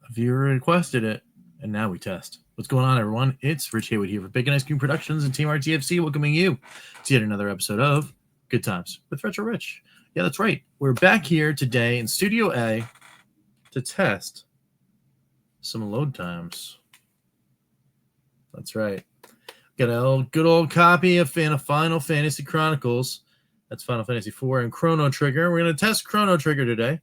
A viewer requested it, and now we test. What's going on, everyone? It's Rich Haywood here for Bacon Ice Cream Productions and Team RTFC, welcoming you to yet another episode of Good Times with Retro Rich. Yeah, that's right. We're back here today in Studio A to test some load times. That's right. Got a good old copy of Final Fantasy Chronicles. That's Final Fantasy IV and Chrono Trigger. We're going to test Chrono Trigger today.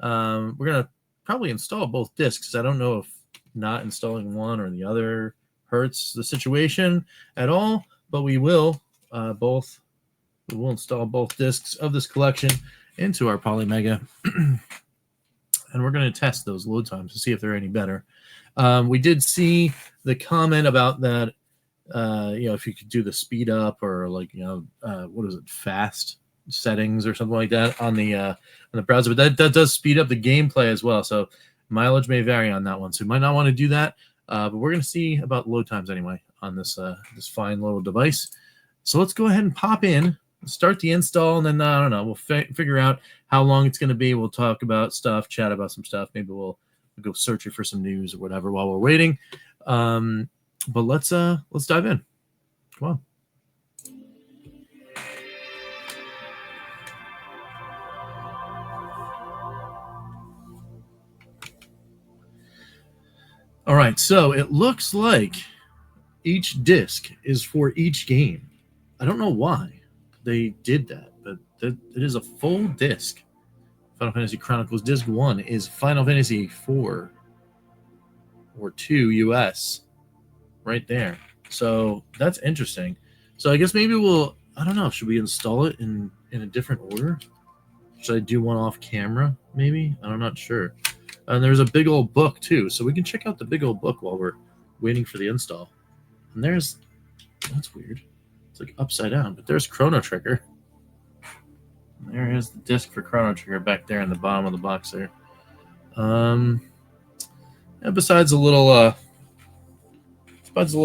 We're going to probably install both discs. I don't know if not installing one or the other hurts the situation at all, but we will install both discs of this collection into our Polymega, and we're going to test those load times to see if they're any better. We did see the comment about that, if you could do the speed up or fast settings or something like that on the browser, but that does speed up the gameplay as well. So mileage may vary on that one, so you might not want to do that. But we're going to see about load times anyway on this fine little device. So let's go ahead and pop in, start the install, and then I don't know, we'll figure out how long it's going to be. We'll talk about stuff, chat about some stuff. Maybe we'll go searching for some news or whatever while we're waiting. But let's dive in. Come on. All right, so it looks like each disc is for each game. I don't know why they did that, but it is a full disc. Final Fantasy Chronicles Disc 1 is Final Fantasy 4 or 2 US right there. So that's interesting. So I guess maybe I don't know, should we install it in a different order? Should I do one off camera maybe? I'm not sure. And there's a big old book too, so we can check out the big old book while we're waiting for the install. And that's weird. It's like upside down, but there's Chrono Trigger. And there is the disc for Chrono Trigger back there in the bottom of the box there. And besides a little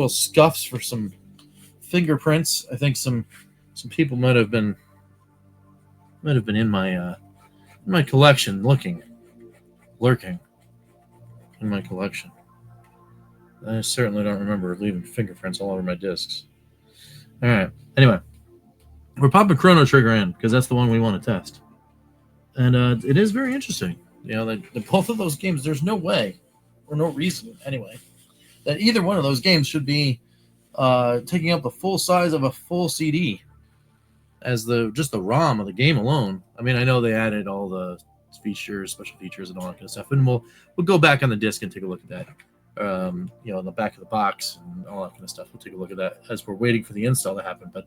scuffs for some fingerprints, I think some people might have been in my collection lurking in my collection. I certainly don't remember leaving fingerprints all over my discs. All right. Anyway, we're popping Chrono Trigger in because that's the one we want to test, and it is very interesting. Both of those games. There's no way, or no reason anyway, that either one of those games should be taking up the full size of a full CD as just the ROM of the game alone. I mean, I know they added all the special features, and all that kind of stuff, and we'll go back on the disc and take a look at that. In the back of the box and all that kind of stuff. We'll take a look at that as we're waiting for the install to happen. But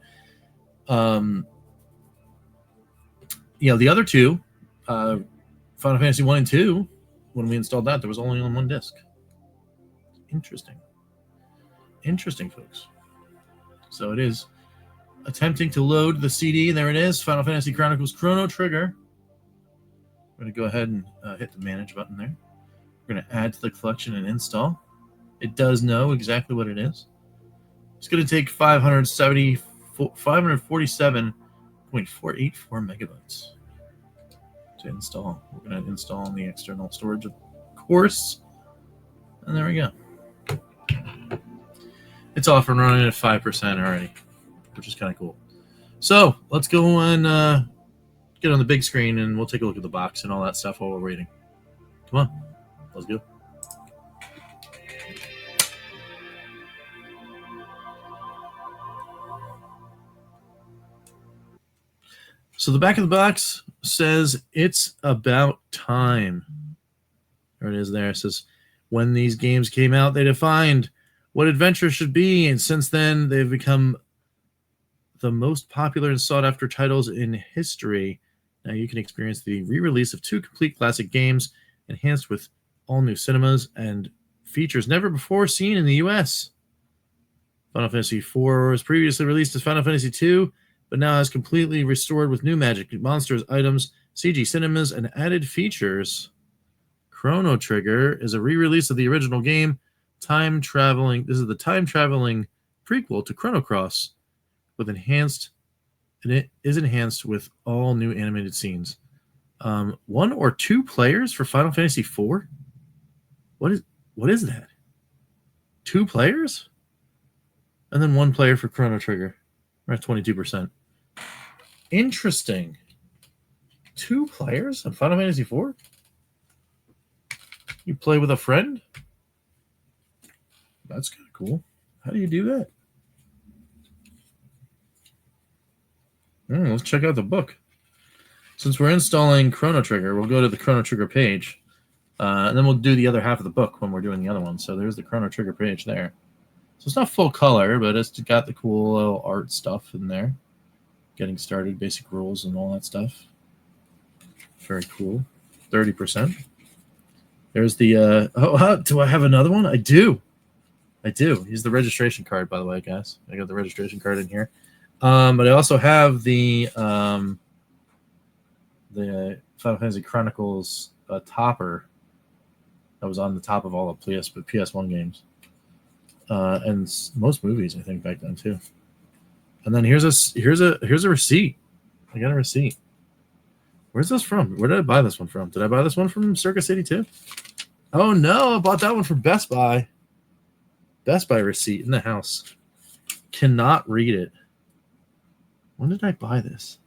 the other two, Final Fantasy 1 and 2, when we installed that, there was only on one disc. Interesting, folks. So it is attempting to load the CD. There it is, Final Fantasy Chronicles Chrono Trigger. I'm going to go ahead and hit the manage button there. We're going to add to the collection and install. It does know exactly what it is. It's going to take 547.484 megabytes to install. We're going to install on the external storage, of course. And there we go. It's off and running at 5% already, which is kind of cool. So let's go and get on the big screen, and we'll take a look at the box and all that stuff while we're waiting. Come on. Let's go. So the back of the box says it's about time. There it is there. It says, when these games came out, they defined what adventure should be, and since then they've become the most popular and sought-after titles in history. Now you can experience the re-release of 2 complete classic games, enhanced with all new cinemas and features never before seen in the US. Final Fantasy IV was previously released as Final Fantasy II, but now is completely restored with new magic, monsters, items, CG cinemas, and added features. Chrono Trigger is a re-release of the original game, This is the time-traveling prequel to Chrono Cross, and it is enhanced with all new animated scenes. 1 or 2 players for Final Fantasy IV? What is that? 2 players? And then 1 player for Chrono Trigger. We're at 22%. Interesting. 2 players on Final Fantasy IV? You play with a friend? That's kind of cool. How do you do that? Let's check out the book. Since we're installing Chrono Trigger, we'll go to the Chrono Trigger page. And then we'll do the other half of the book when we're doing the other one. So there's the Chrono Trigger page there. So it's not full color, but it's got the cool little art stuff in there. Getting started, basic rules, and all that stuff. Very cool. 30%. There's the... do I have another one? I do. Here's the registration card, by the way, guys. I got the registration card in here. But I also have the Final Fantasy Chronicles topper that was on the top of all the PS1 games. And most movies, I think, back then too. And then here's a receipt. I got a receipt. Where's this from? Where did I buy this one from? Did I buy this one from Circus 82? Oh no, I bought that one from Best Buy. Best Buy receipt in the house. Cannot read it. When did I buy this?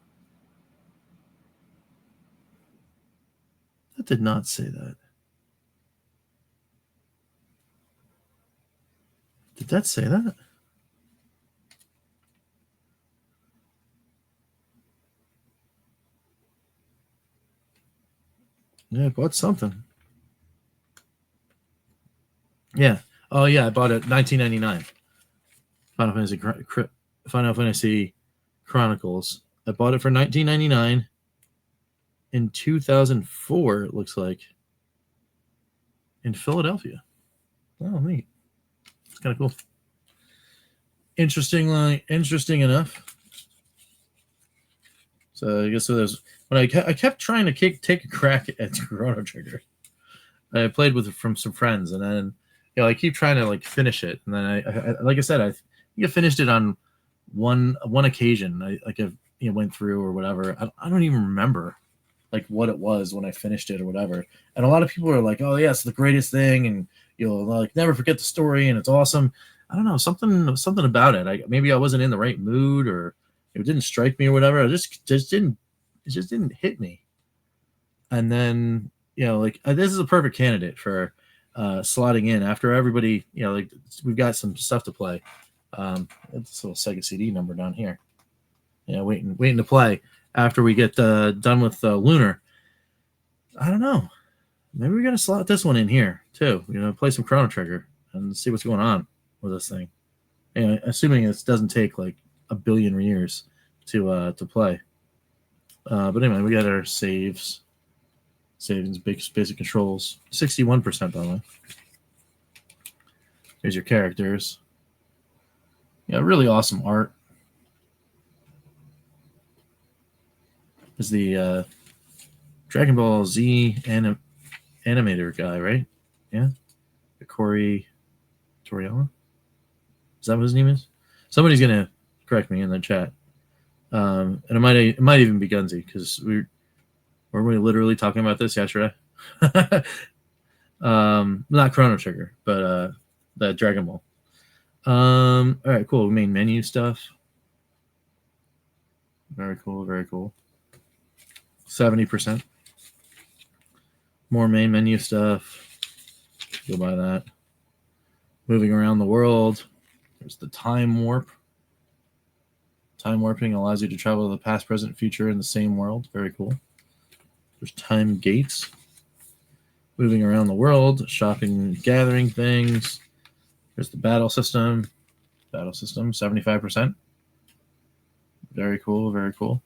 That did not say that. Did that say that? Yeah, I bought something. Yeah. Oh, yeah, I bought it $19.99. Final Fantasy Chronicles. I bought it for $19.99 in 2004, it looks like, in Philadelphia. Oh, neat. It's kind of cool. Interesting enough. So I guess there's when I kept trying to take a crack at Chrono Trigger. I played with it from some friends, and then I keep trying to like finish it, and then I like I said, I finished it on one occasion. I went through or whatever. I don't even remember like what it was when I finished it or whatever. And a lot of people are like, "Oh yeah, it's the greatest thing," and you'll like never forget the story, and it's awesome. I don't know, something about it. Maybe I wasn't in the right mood, or it didn't strike me or whatever. It just didn't hit me. And then this is a perfect candidate for slotting in after everybody. Like we've got some stuff to play. This little Sega CD number down here. Waiting to play after we get done with Lunar. I don't know. Maybe we're gonna slot this one in here too. Play some Chrono Trigger and see what's going on with this thing. Assuming it doesn't take like a billion years to play. But anyway, we got our savings, basic controls, 61% by the way. Here's your characters. Really awesome art. Is the Dragon Ball Z animator guy, right? Yeah, Corey Toriyama. Is that what his name is? Somebody's gonna correct me in the chat. And it might even be Gunzi, because weren't we literally talking about this yesterday? Not Chrono Trigger, but the Dragon Ball. All right, cool. Main menu stuff. Very cool. 70%. More main menu stuff. Go by that. Moving around the world. There's the time warp. Time warping allows you to travel to the past, present, future in the same world. Very cool. There's time gates. Moving around the world, shopping, gathering things. There's the battle system. 75%. Very cool.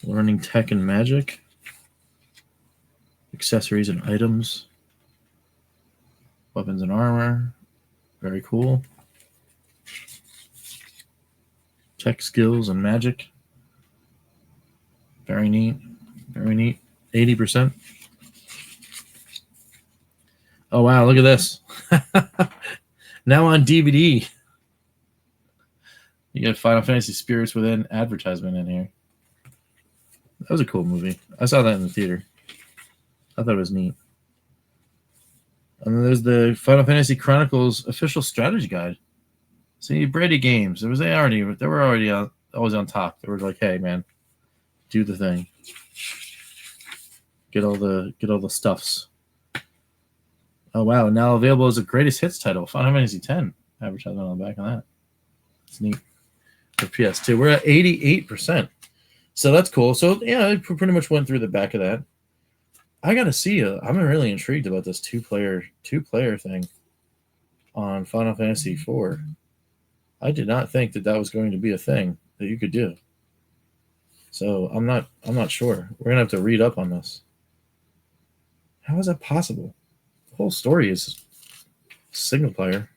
Learning tech and magic. Accessories and items. Weapons and armor. Very cool. Tech skills and magic. Very neat. 80%. Oh wow, look at this. Now on DVD. You got Final Fantasy Spirits Within advertisement in here. That was a cool movie. I saw that in the theater. I thought it was neat. And then there's the Final Fantasy Chronicles official strategy guide. See, Brady Games. They were already always on top. They were like, hey man, do the thing. Get all the stuffs. Oh wow! Now available as a greatest hits title, Final Fantasy X. Advertisement on the back of that. It's neat. For PS2, we're at 88%, so that's cool. So yeah, I pretty much went through the back of that. I gotta see. I'm really intrigued about this two-player thing on Final Fantasy IV. I did not think that was going to be a thing that you could do. So I'm not sure. We're gonna have to read up on this. How is that possible? The whole story is single player.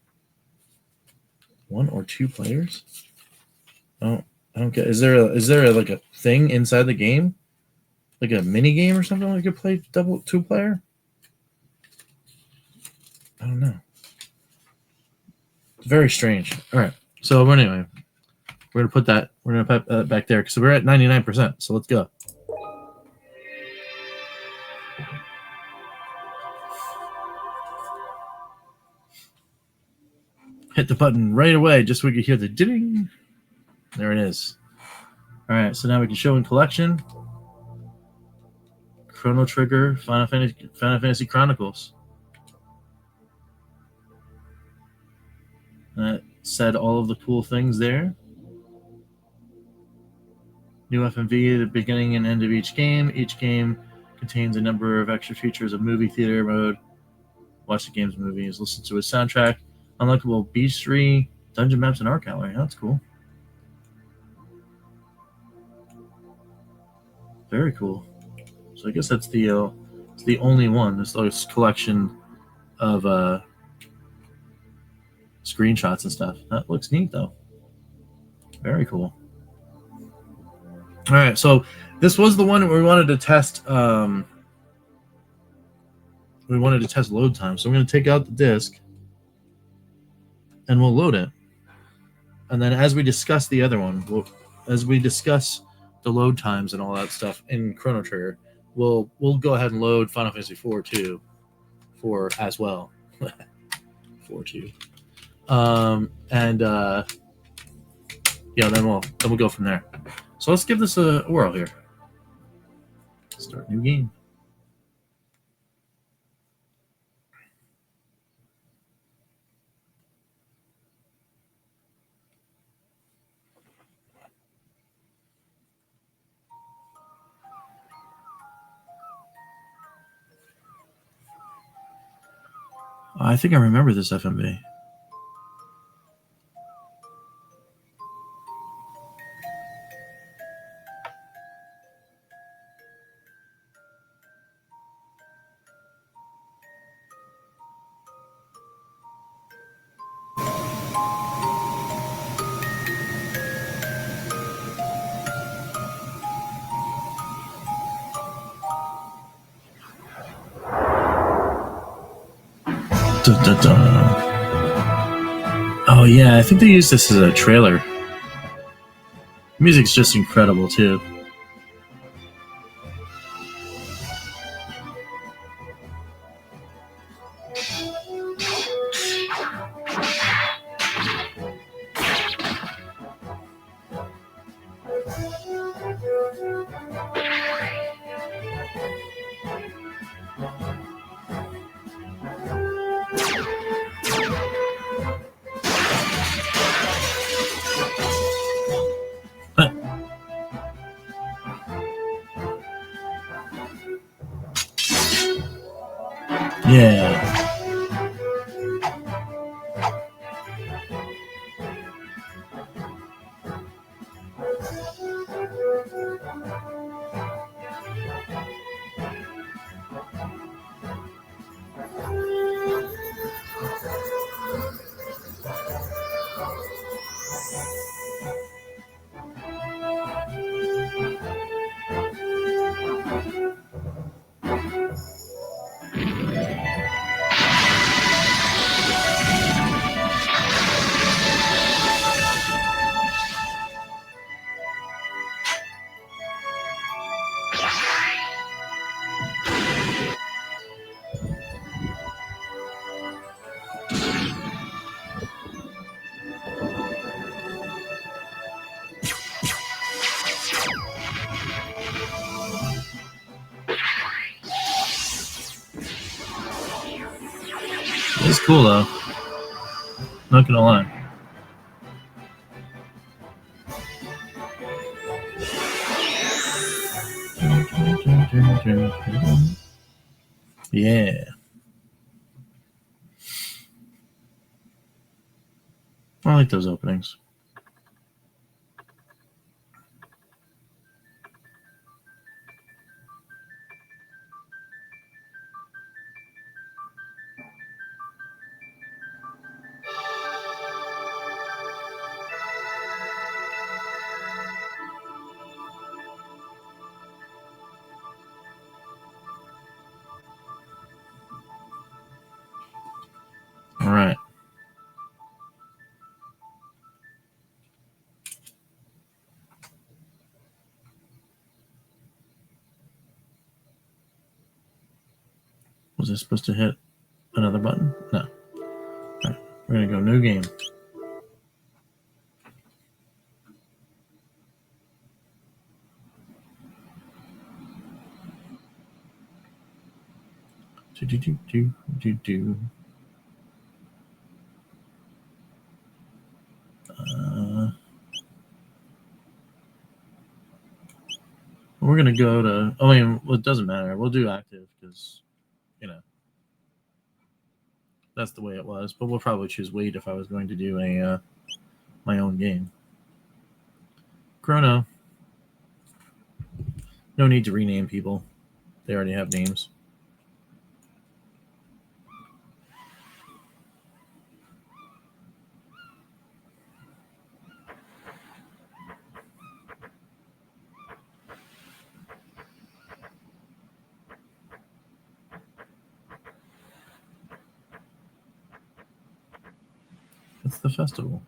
1 or 2 players? I don't get. Is there like a thing inside the game, like a mini game or something like you could play 2 player? I don't know. It's very strange. All right. So anyway, we're gonna put that back there because we're at 99%. So let's go. Hit the button right away just so we can hear the ding. There it is. All right, so now we can show in collection. Chrono Trigger, Final Fantasy Chronicles. That said all of the cool things there. New FMV, the beginning and end of each game. Each game contains a number of extra features of movie theater mode. Watch the game's movies, listen to its soundtrack. Unlockable bestiary, dungeon maps, and art gallery. That's cool. Very cool. So I guess that's the only one. This collection of screenshots and stuff. That looks neat though. Very cool. All right, so this was the one where we wanted to test. We wanted to test load time, so I'm going to take out the disc and we'll load it. And then as we discuss the other one, as we discuss the load times and all that stuff in Chrono Trigger, we'll go ahead and load Final Fantasy IV too, as well. 4-2. Then we'll go from there. So let's give this a whirl here. Start new game. I think I remember this FMV. Dun, dun, dun. Oh yeah, I think they used this as a trailer. Music's just incredible too. Yeah. It's cool though. Not gonna lie. Yeah. I like those openings. All right. Was I supposed to hit another button? No. All right. We're going to go new game. We're going to go to, well, it doesn't matter. We'll do active because, that's the way it was. But we'll probably choose wait if I was going to do a my own game. Chrono. No need to rename people. They already have names. It's the festival.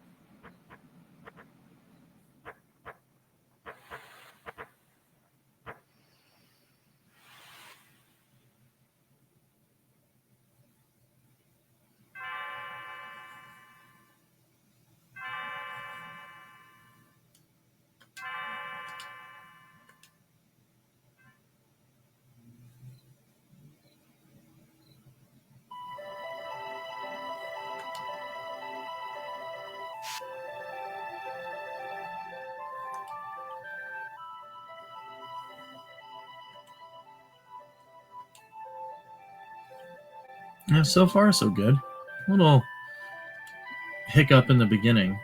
Yeah, so far so good. A little hiccup in the beginning,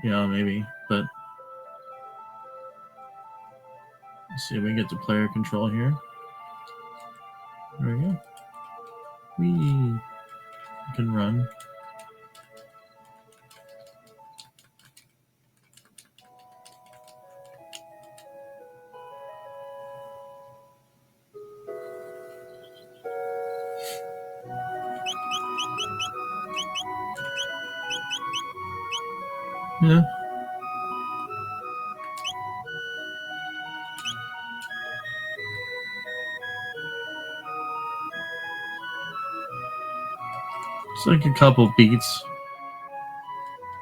maybe, but let's see if we can get to player control here. There we go. We can run. Yeah. It's like a couple beats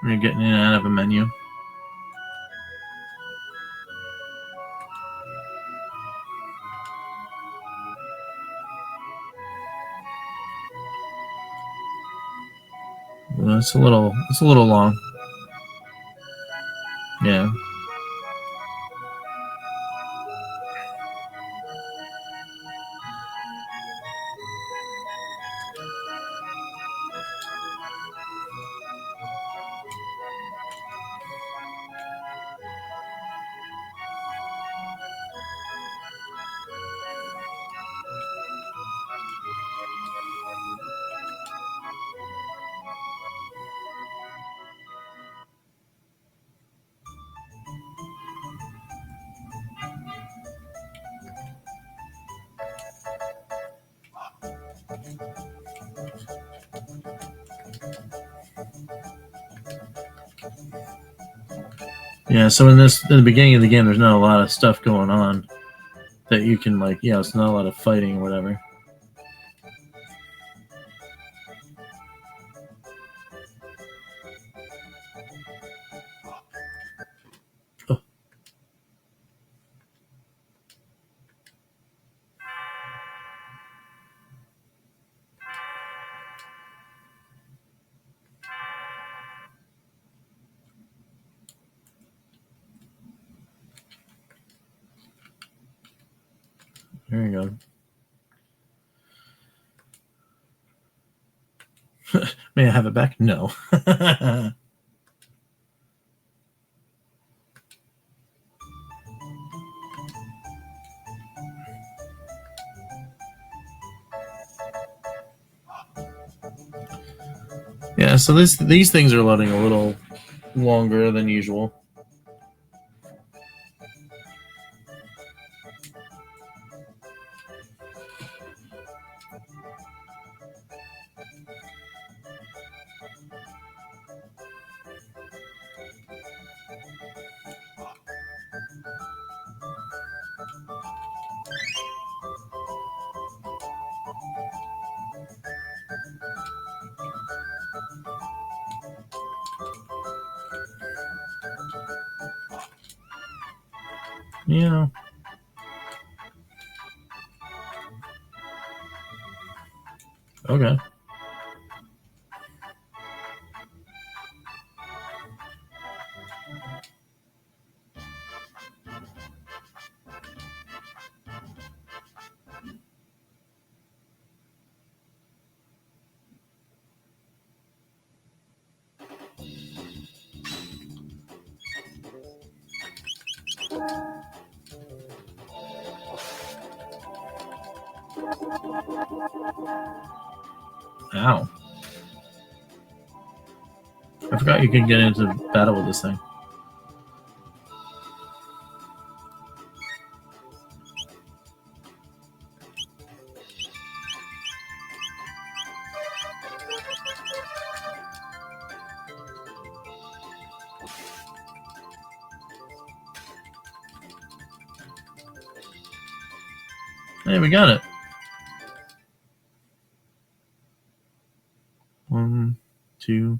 when you're getting in and out of a menu. Well, it's a little long. Yeah. Yeah, so in the beginning of the game, there's not a lot of stuff going on that you can it's not a lot of fighting or whatever. Oh. There you go. May I have it back? No. Yeah, so these things are loading a little longer than usual. Yeah. Okay. Ow. I forgot you could get into battle with this thing. Hey, we got it. 1, 2.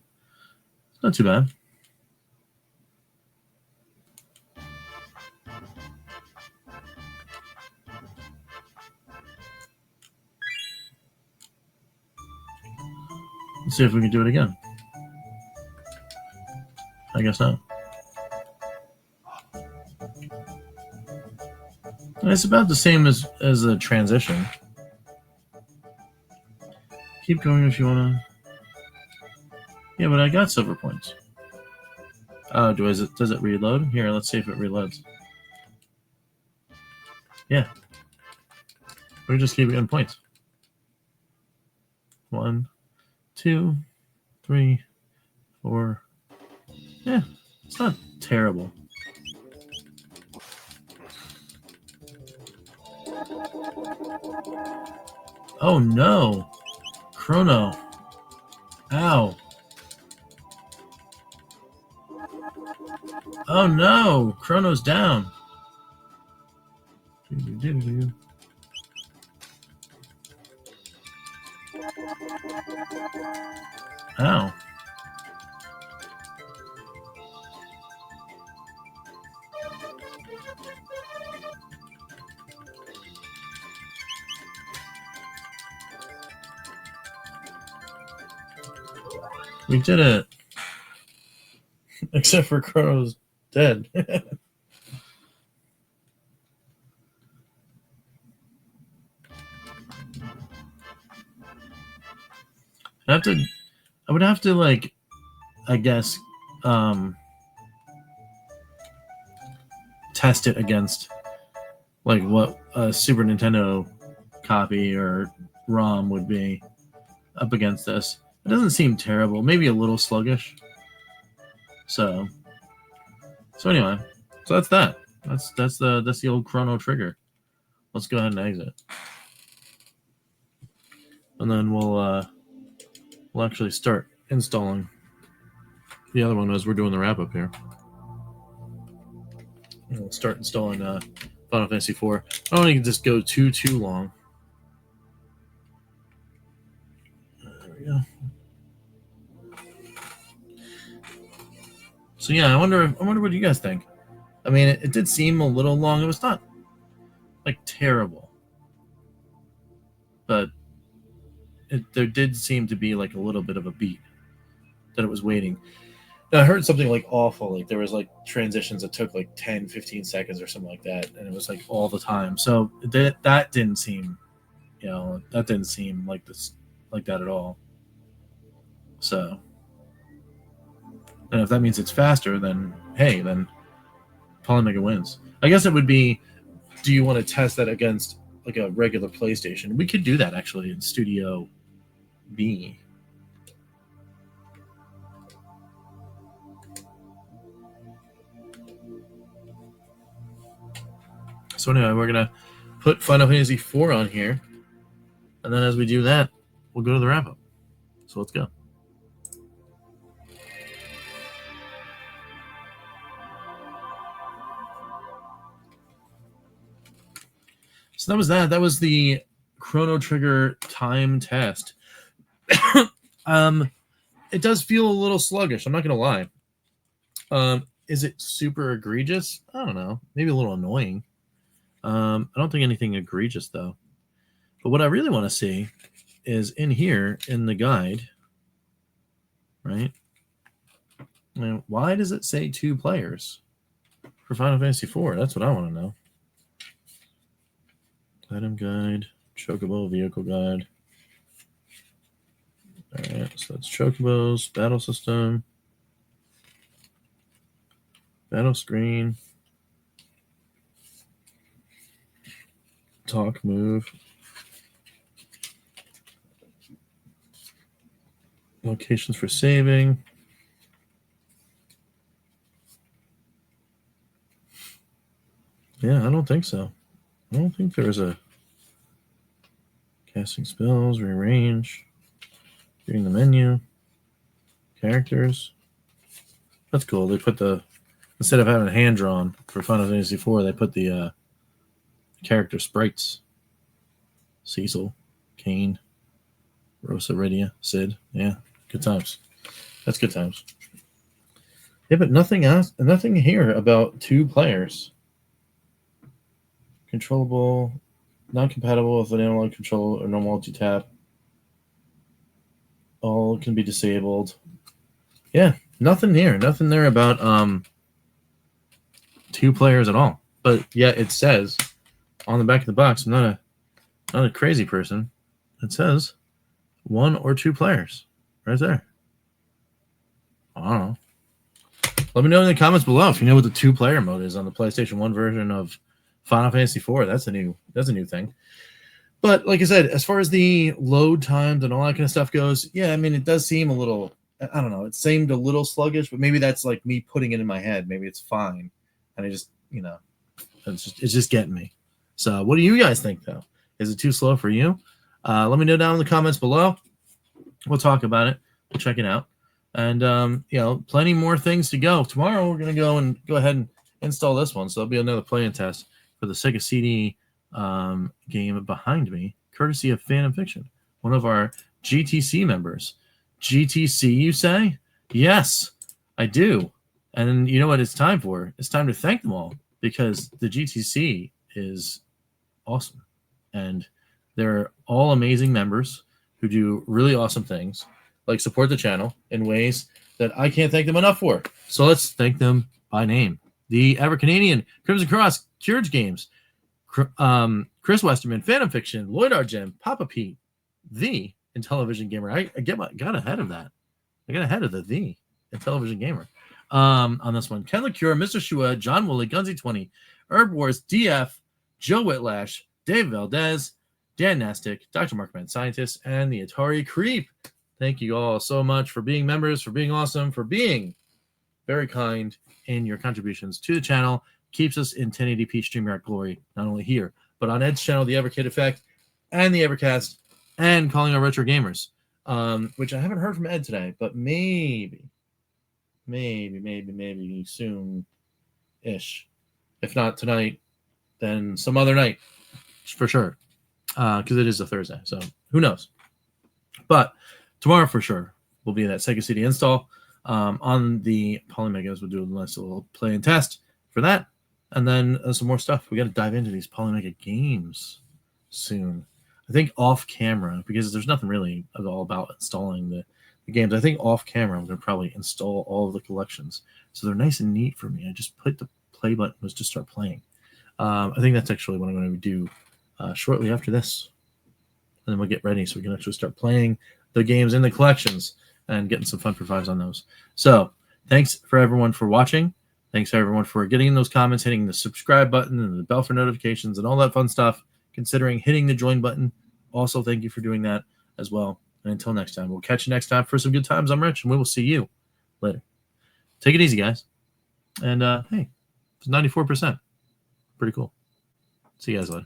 Not too bad. Let's see if we can do it again. I guess not. It's about the same as a transition. Keep going if you want to. Yeah, but I got silver points. Oh, does it reload? Here, let's see if it reloads. Yeah. We just keep getting points. 1, 2, 3, 4. Yeah, it's not terrible. Oh no! Chrono. Ow. Oh no! Chrono's down. Ow. We did it. Except for Chrono's dead. I would have to like, I guess, test it against like what a Super Nintendo copy or ROM would be up against this. It doesn't seem terrible. Maybe a little sluggish. So anyway, so that's that. That's the old Chrono trigger. Let's go ahead and exit, and then we'll actually start installing the other one as we're doing the wrap up here. And we'll start installing Final Fantasy IV. I don't want to just go too long. There we go. So yeah, I wonder what you guys think. I mean, it did seem a little long. It was not like terrible, but there did seem to be like a little bit of a beat that it was waiting. I heard something like awful, like there was like transitions that took like 10, 15 seconds or something like that, and it was like all the time. So that didn't seem, that didn't seem like this, like that at all. So, and if that means it's faster, then hey, then Polymega wins. I guess it would be, do you want to test that against like a regular PlayStation? We could do that actually in Studio B. So anyway, we're gonna put Final Fantasy IV on here, and then as we do that, we'll go to the wrap up. So let's go. So that was that. That was the Chrono Trigger time test. It does feel a little sluggish. I'm not gonna lie. Is it super egregious? I don't know. Maybe a little annoying. I don't think anything egregious though. But what I really want to see is in here in the guide, right? Now, why does it say 2 players for Final Fantasy IV? That's what I want to know. Item guide, Chocobo vehicle guide. All right, so that's Chocobos, battle system, battle screen, talk move, locations for saving. Yeah, I don't think so. I don't think there's a casting spells, rearrange, reading the menu, characters. That's cool. They put the, instead of having hand drawn for Final Fantasy IV, they put the character sprites. Cecil, Kane, Rosa Rydia, Sid. Yeah, good times. That's good times. Yeah, but nothing else. Nothing here about 2 players. Controllable, not compatible with an analog control or no multi-tap. All can be disabled. Yeah, nothing here. Nothing there about 2 players at all. But yeah, it says on the back of the box, I'm not a crazy person. It says 1 or 2 players right there. I don't know. Let me know in the comments below if you know what the 2-player mode is on the PlayStation 1 version of Final Fantasy IV. That's a new thing. But like I said, as far as the load times and all that kind of stuff goes, yeah, I mean, it does seem a little, I don't know, it seemed a little sluggish, but maybe that's like me putting it in my head. Maybe it's fine. And I just, it's just getting me. So what do you guys think, though? Is it too slow for you? Let me know down in the comments below. We'll talk about it. We'll check it out. And, plenty more things to go. Tomorrow, we're going to go ahead and install this one. So there'll be another playing test for the Sega CD game behind me, courtesy of Fan and Fiction, one of our GTC members. GTC, you say? Yes, I do. And you know what it's time for? It's time to thank them all, because the GTC is awesome. And they're all amazing members who do really awesome things, like support the channel in ways that I can't thank them enough for. So let's thank them by name. The EverCanadian, Crimson Cross, Curge Games, Chris Westerman, Phantom Fiction, Lloyd Argent, Papa Pete, the Intellivision Gamer. I got ahead of that. I got ahead of the Intellivision Gamer on this one. Ken LaCure, Mr. Shua, John Woolley, Gunsy20, Herb Wars, DF, Joe Whitlash, Dave Valdez, Dan Nastic, Dr. Markman Scientist, and the Atari Creep. Thank you all so much for being members, for being awesome, for being very kind in your contributions to the channel. Keeps us in 1080p StreamYard glory, not only here, but on Ed's channel, the Evercade Effect, and the Evercast, and Calling Our Retro Gamers, which I haven't heard from Ed today, but maybe soon-ish. If not tonight, then some other night, for sure, because it is a Thursday, so who knows. But tomorrow, for sure, will be that Sega CD install on the Polymegas. We'll do a nice little play and test for that. And then some more stuff. We got to dive into these Polymega games soon. I think off camera, because there's nothing really at all about installing the the games. I think off camera I'm going to probably install all of the collections, so they're nice and neat for me. I just put the play button, was just start playing. I think that's actually what I'm going to do shortly after this, and then we'll get ready so we can actually start playing the games in the collections and getting some fun for fives on those. So thanks for everyone for watching. Thanks everyone for getting in those comments, hitting the subscribe button and the bell for notifications and all that fun stuff, considering hitting the join button. Also, thank you for doing that as well. And until next time, we'll catch you next time for some good times. I'm Rich, and we will see you later. Take it easy, guys. And hey, it's 94%. Pretty cool. See you guys later.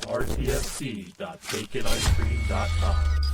RTFC.baconicecream.com